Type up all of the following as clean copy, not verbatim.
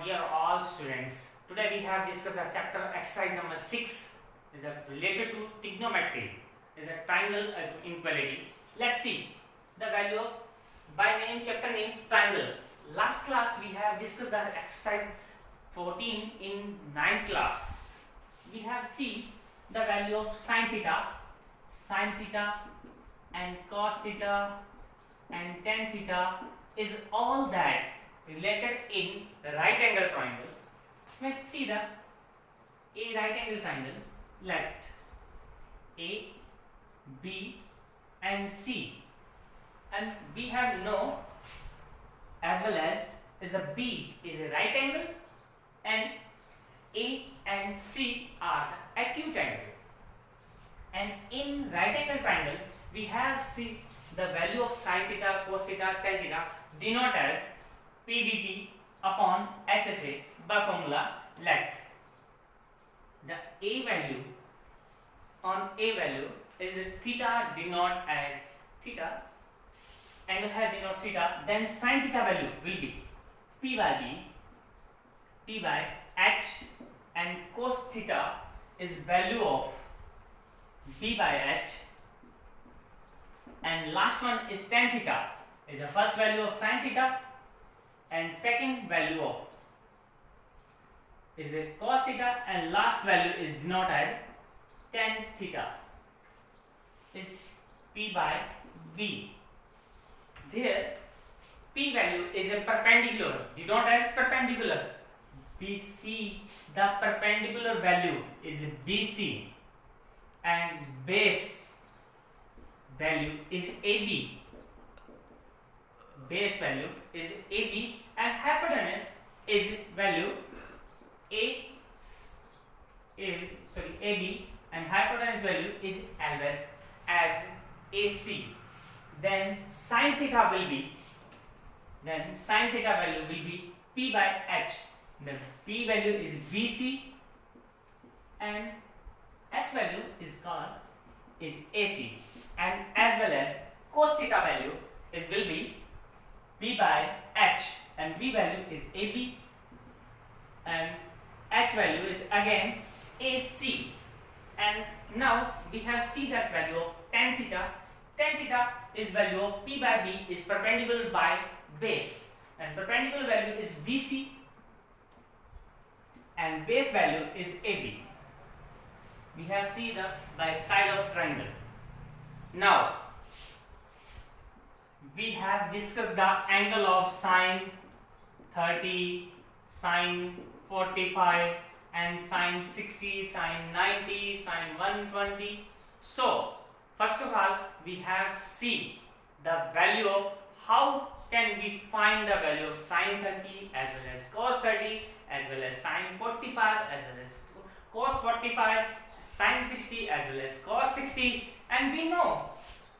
dear all students. Today we have discussed the chapter exercise number 6 is related to trigonometry, is a triangle inequality. Let's see the value of by name chapter name triangle. Last class we have discussed the exercise 14 in 9th class. We have seen the value of sin theta and cos theta and tan theta is all that related in right angle triangle. Let's see the a right angle triangle. Let A, B and C, and we have no as well as is the B is a right angle and A and C are the acute angle. And in right angle triangle we have see the value of sin theta, cos theta, tan theta denoted as PBP upon HSA by formula. Let the A value on A value is theta denoted as theta, angle height denote theta, then sin theta value will be P by B, P by H, and cos theta is value of B by H, and last one is tan theta is the first value of sin theta and second value of is a cos theta and last value is denoted as tan theta is P by B. There P value is a perpendicular, denoted as perpendicular. BC, the perpendicular value is BC and base value is AB. Base value is AB and hypotenuse is value AB and hypotenuse value is always as AC. Then sin theta value will be P by H. The P value is BC and H value is AC, and as well as cos theta value it will be P by H and B value is AB and H value is again AC. And now we have seen that value of tan theta. Tan theta is value of P by B is perpendicular by base, and perpendicular value is BC and base value is AB. We have seen the by side of triangle. Now we have discussed the angle of sin 30, sin 45 and sin 60, sin 90, sin 120. So first of all we have seen the value of how can we find the value of sin 30 as well as cos 30 as well as sin 45 as well as cos 45, sin 60 as well as cos 60, and we know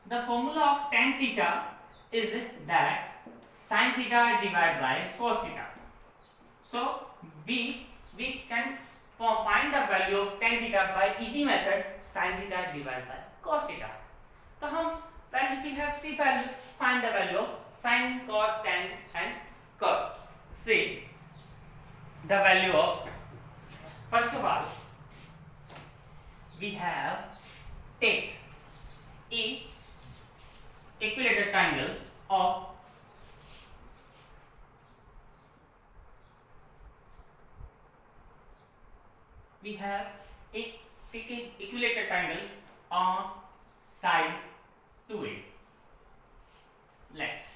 the formula of tan theta is that sin theta divided by cos theta. So we can find the value of tan theta by easy method, sin theta divided by cos theta. So we have see value, find the value of sin, cos, tan and cos. See the value of, first of all we have take a equilateral triangle of equilateral triangle on side 2A. Let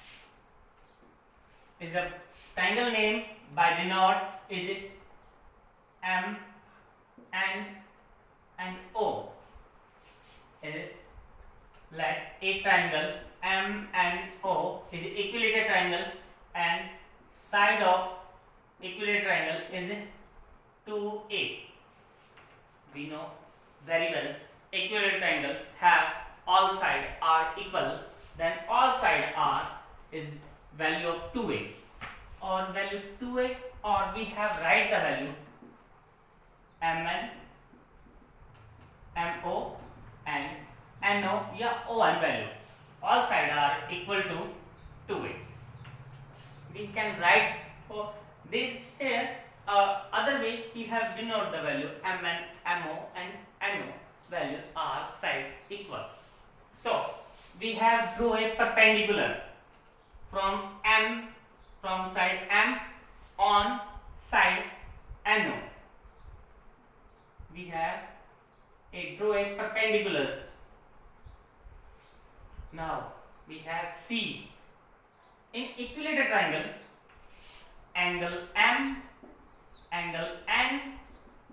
is a triangle name by denote is it M, N and O. Let a triangle M and O is an equilateral triangle and side of equilateral triangle is 2A. We know very well equilateral triangle have all sides are equal, then all sides are is value of 2A or value 2A, or we have write the value Mn, Mo and No, yeah, O1 value. All sides are equal to 2A. We can write for this here other way he have denoted the value MN, MO and NO value are sides equal. So we have draw a perpendicular from side M on side NO. We have draw a perpendicular. Now we have C. In equilateral triangle, angle M, angle N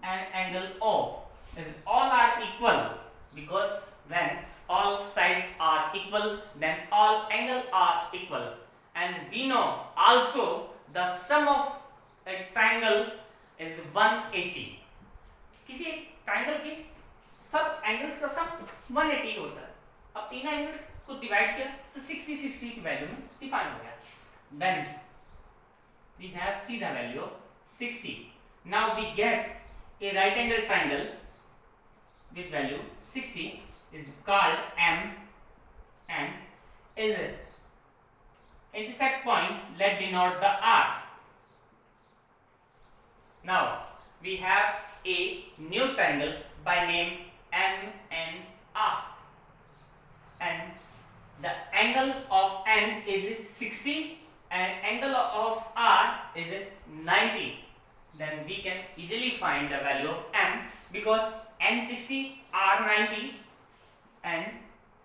and angle O is all are equal, because when all sides are equal, then all angles are equal. And we know also the sum of a triangle is 180. किसी triangle के सब angles का सम 180 होता है. अब तीन angles को divide किया तो 60 60 की वैल्यू में डिफाइन हो गया. Then we have see the value of 60. Now we get a right angle triangle with value 60 is called M and is intersect point. Let denote the R. Now we have a new triangle by name MNR, and the angle of N is 60 and angle of R is 90. Then we can easily find the value of M, because N 60, R 90 and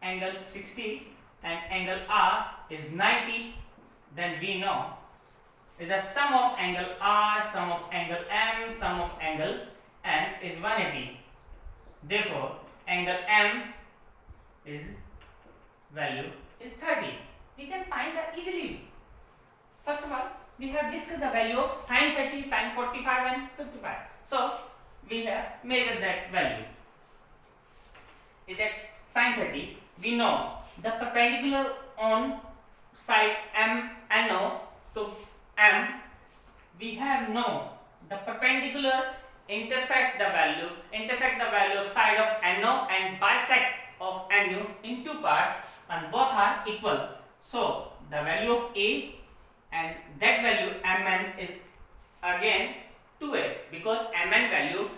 angle 60 and angle R is 90. Then we know is the sum of angle R, sum of angle M, sum of angle N is 180. Therefore angle M is value is 30. We can find that easily. First of all, we have discussed the value of sin 30, sin 45 and 55. So we have measured that value. Is that sin 30? We know the perpendicular on side M and O to M. We have know the perpendicular intersect the value of side of NO and bisect of NU in two parts, and both are equal. So the value of A and that value Mn is again 2A, because Mn value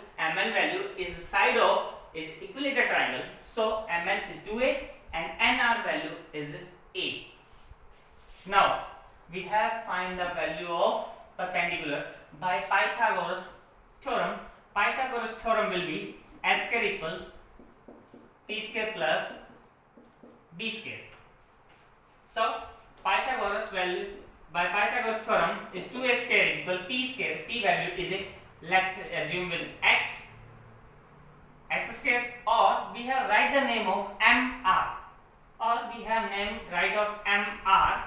is side of is equilateral triangle. So Mn is 2A and NR value is A. Now we have find the value of perpendicular by Pythagoras theorem. Pythagoras theorem will be S square equal T square plus B square. So Pythagoras value by Pythagoras theorem is 2A square is equal T square. T value is a, let assume with x square, or we have write the name of MR, or we have name right of MR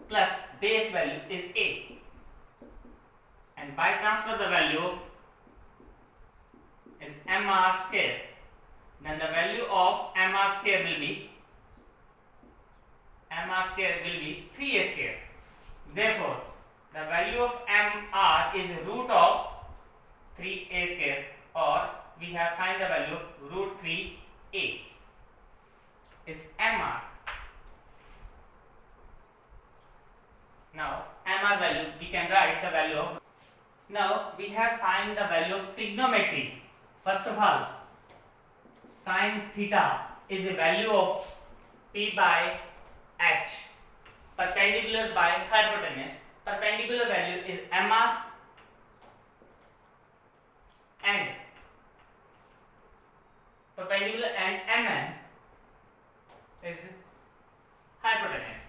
plus base value is A, and by transfer the value is MR square. Then the value of MR square will be 3A square. Therefore the value of MR is root of 3A square, or we have find the value of root 3A is MR. Now MR value we can write the value of. Now we have find the value of trigonometry. First of all, sin theta is a value of P by H, perpendicular by hypotenuse. Perpendicular value is MR and perpendicular and MN is hypotenuse.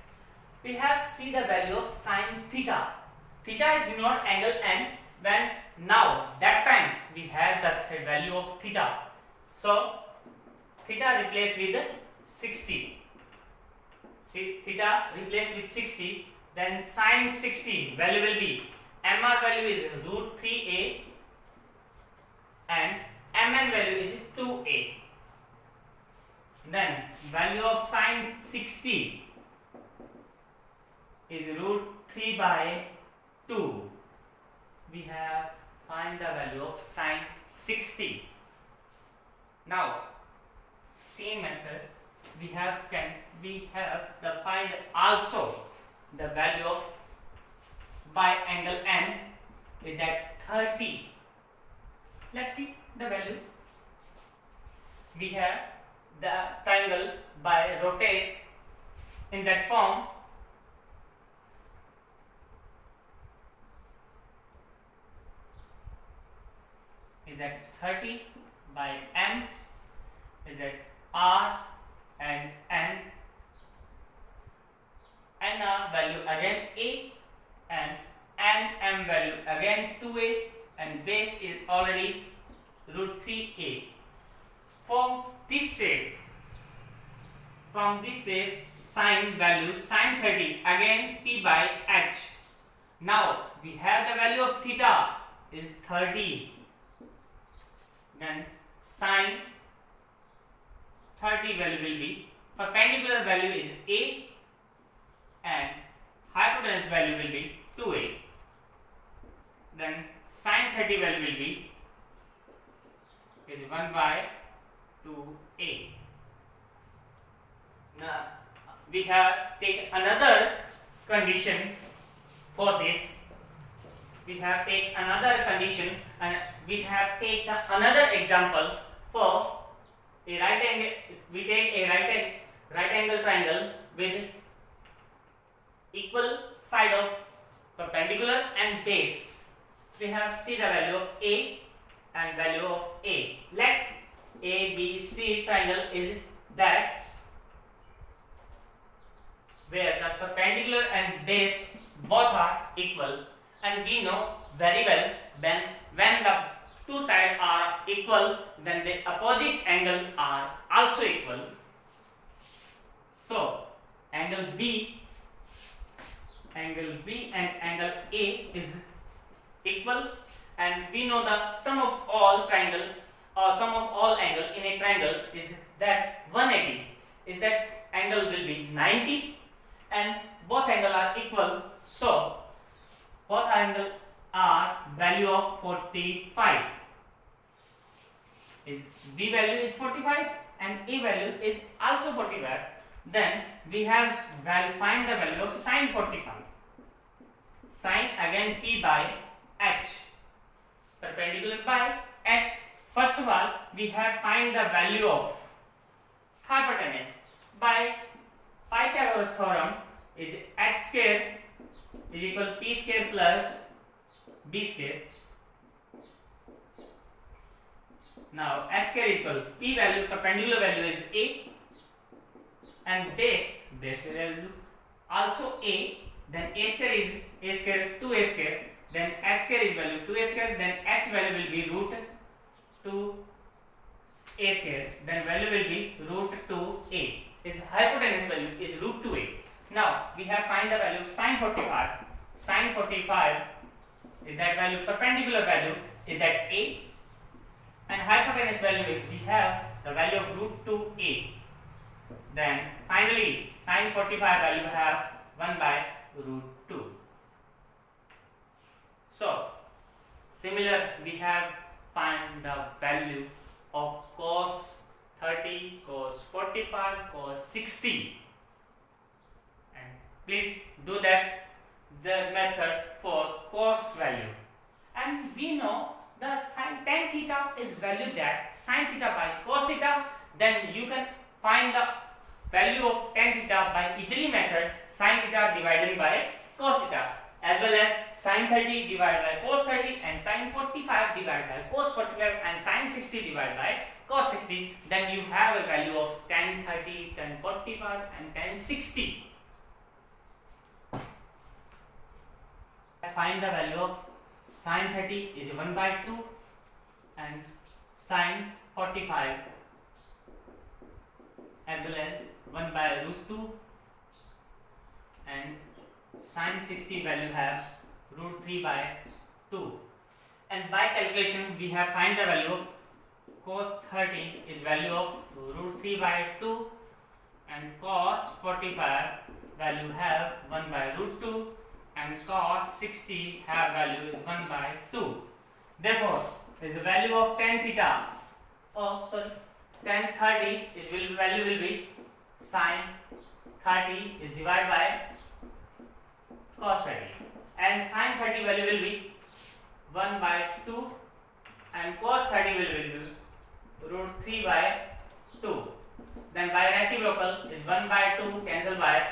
We have see the value of sin theta. Theta is denote angle N. When now that time we have the value of theta. So theta replaced with 60. See, theta replaced with 60. Then sin 60 value will be MR value is root 3A and MN value is 2A. Then value of sin 60 is root 3 by 2. We have find the value of sin 60. Now same method we have the find also the value of by angle N is that 30. Let's see the value. We have the triangle by rotate in that form. Is that 30 by m, is that r and n, nr value again a, and m value again 2a, and base is already root 3a. From this shape, sine value, sine 30 again p by h. Now we have the value of theta is 30, then sine 30 value will be, perpendicular value is a, and hypotenuse value will be 2a. Then sine 30 value will be is 1 by 2a. Now we have taken another condition for this. We have taken another condition, and we have taken another example for a right angle. We take a right angle triangle with equal side of perpendicular and base. We have see the value of a and value of a. Let ABC triangle is that where the perpendicular and base both are equal, and we know very well when the two sides are equal, then the opposite angle are also equal. So angle B and angle A is equal, and we know the sum of all triangle or sum of all angle in a triangle is that 180, is that angle will be 90, and both angle are equal, so both angle are value of 45. Is B value is 45 and A value is also 45. Then we have find the value of sine 45. Sine again P by H, perpendicular by H. First of all, we have find the value of hypotenuse by Pythagoras theorem is h square is equal p square plus b square. Now s square is equal p value, perpendicular value is a, and base value also a. Then a square is a square 2a square. Then s square is value 2a square. Then h value will be root 2a square. Then value will be root 2a. Is hypotenuse value is root 2a. Now we have find the value of sine 45. Sine 45 is that value, perpendicular value is that a, and hypotenuse value is we have the value of root 2a. Then finally sine 45 value have 1 by root 2. So similar we have find the value of cos 30, cos 45, cos 60, and please do that the method for cos value. And we know the tan theta is valued at sin theta by cos theta. Then you can find the value of tan theta by easily method, sin theta divided by cos theta, as well as sin 30 divided by cos 30, and sin 45 divided by cos 45, and sin 60 divided by cos 60. Then you have a value of tan 30, tan 45, and tan 60. Find the value of sin 30 is 1 by 2, and sin 45 as well as 1 by root 2, and sin 60 value have root 3 by 2. And by calculation we have find the value of cos 30 is value of root 3 by 2, and cos 45 value have 1 by root 2, and cos 60 have value is 1 by 2. Therefore is the value of tan theta, tan 30 is value will be sin 30 is divided by cos 30, and sin 30 value will be 1 by 2 and cos 30 will be root 3 by 2. Then by reciprocal is 1 by 2 cancel by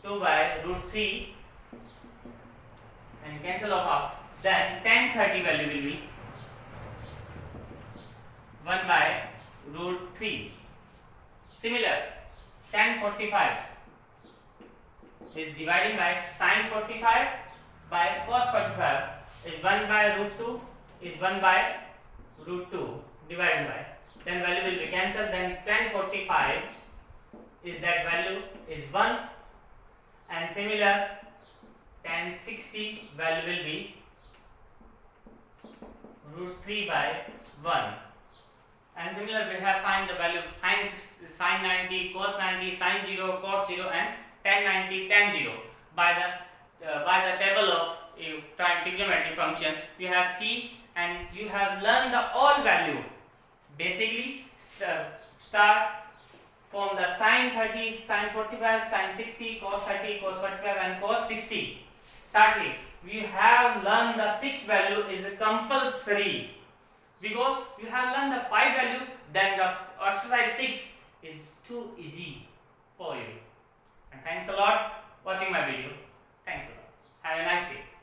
2 by root 3 and cancel off. Then tan 30 value will be 1 by root 3. Similar, tan 45 is dividing by sin 45 by cos 45 is 1 by root 2 is 1 by root 2 divided by, then value will be cancelled. Then tan 45 is that value is 1 and similar tan 60 value will be root 3 by 1. And similar we have find the value of sin 90, cos 90, sin 0, cos 0 and tan 90, tan 0 by the table of trigonometry function. You have see and you have learned the all value. Basically start from the sin 30, sin 45, sin 60, cos 30, cos 45 and cos 60. Start with we have learned the 6 value is compulsory. Because you have learned the 5 value, then the exercise 6 is too easy for you. And thanks a lot watching my video. Thanks a lot. Have a nice day.